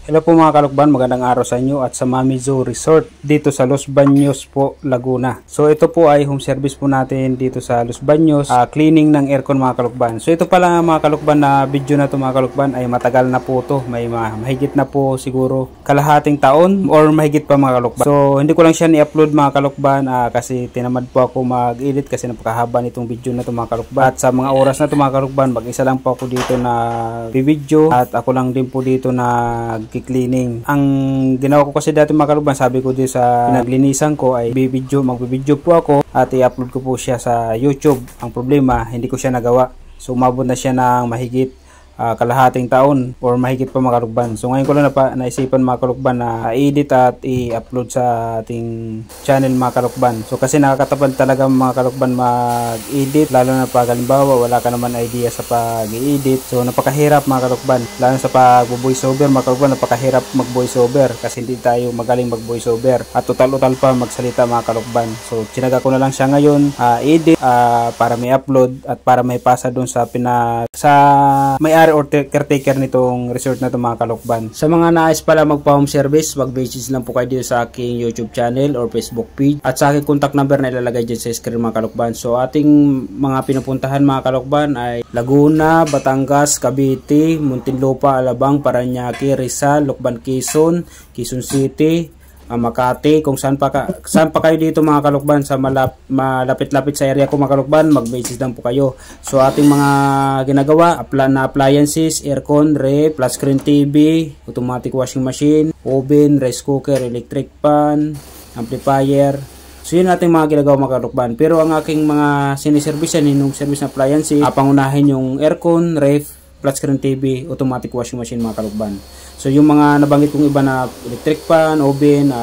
Hello po mga kalukban, magandang araw sa inyo at sa Mami Zoo Resort dito sa Los Baños po, Laguna. So ito po ay home service po natin dito sa Los Baños, cleaning ng aircon mga kalukban. So ito pala mga kalukban na video na to mga kalukban ay matagal na po to, may mahigit na po siguro kalahating taon or mahigit pa mga kalukban. So hindi ko lang siya ni-upload mga kalukban kasi tinamad po ako mag-edit kasi napakahaba nitong video na to mga kalukban. At sa mga oras na to mga kalukban, mag-isa lang po ako dito na video at ako lang din po dito na cleaning. Ang ginawa ko kasi dati mga kalukban, sabi ko din sa pinaglinisan ko ay magbibideo po ako at i-upload ko po siya sa YouTube. Ang problema, hindi ko siya nagawa. So umabot na siya ng mahigit kalahating taon or mahigit pa mga kalukban. So ngayon ko lang naisipan mga kalukban na i-edit at i-upload sa ating channel mga kalukban. So kasi nakakatamad talaga mga kalukban mag-edit, lalo na pag halimbawa wala ka naman idea sa pag-i-edit. So napakahirap mga kalukban, lalo sa pag-voiceover mga kalukban, napakahirap mag-voiceover kasi hindi tayo magaling mag-voiceover at total pa magsalita mga kalukban. So tsinaga ko na lang siya ngayon edit para may upload at para may pasa doon sa may-ari or caretaker nitong resort na ito mga kalukban. Sa mga nais pala magpa-home service, mag-message lang po kayo dito sa aking YouTube channel or Facebook page at sa aking contact number na ilalagay dyan sa screen mga kalukban. So ating mga pinupuntahan mga kalukban ay Laguna, Batangas, Cavite, Muntinlupa, Alabang, Parañaque, Rizal, Lucban, Quezon City, Makati, kung saan pa kayo dito mga kalukban sa malapit-lapit sa area ko mga kalukban, mag-message lang po kayo. So ating mga ginagawa, na appliances, aircon, ref, flat screen TV, automatic washing machine, oven, rice cooker, electric pan, amplifier. So yun ating mga ginagawa mga kalukban. Pero ang aking mga siniservice yan, yung service na appliances, pangunahin yung aircon, ref, flat screen TV, automatic washing machine mga kalukban. So yung mga nabanggit kong iba na electric pan, oven,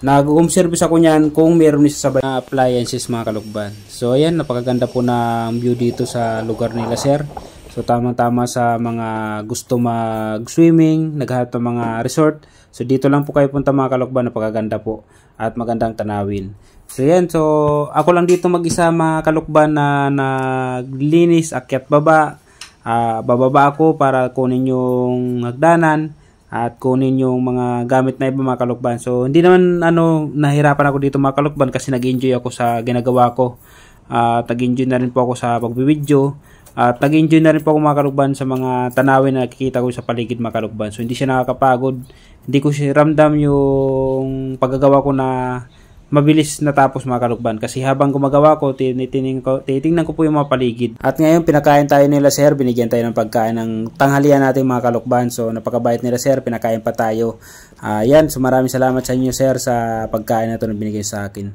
nag-home service ako niyan kung meron isasabay na appliances mga kalukban. So ayan, napakaganda po na view dito sa lugar nila sir. So tamang-tama sa mga gusto mag-swimming, naghahanap ng mga resort. So dito lang po kayo punta mga kalukban, napakaganda po at magandang tanawin. So yan, so ako lang dito mag-isa mga kalukban na naglinis, akyat baba. Bababa ako para kunin yung hagdanan at kunin yung mga gamit na iba mga kalukban. So hindi naman nahirapan ako dito mga kalukban kasi nag-enjoy ako sa ginagawa ko. Nag-enjoy na rin po ako sa pagbibideo at nag-enjoy na rin po ako mga kalukban sa mga tanawin na nakikita ko sa paligid mga kalukban. So hindi siya nakakapagod, hindi ko siya ramdam yung paggagawa ko na mabilis natapos mga kalukban kasi habang gumagawa ko titingnan ko po yung mga paligid. At ngayon pinakain tayo nila sir, binigyan tayo ng pagkain ng tanghalian natin mga kalukban. So napakabait nila sir, pinakain pa tayo. Yan, so maraming salamat sa inyo sir sa pagkain na ito na binigay sa akin.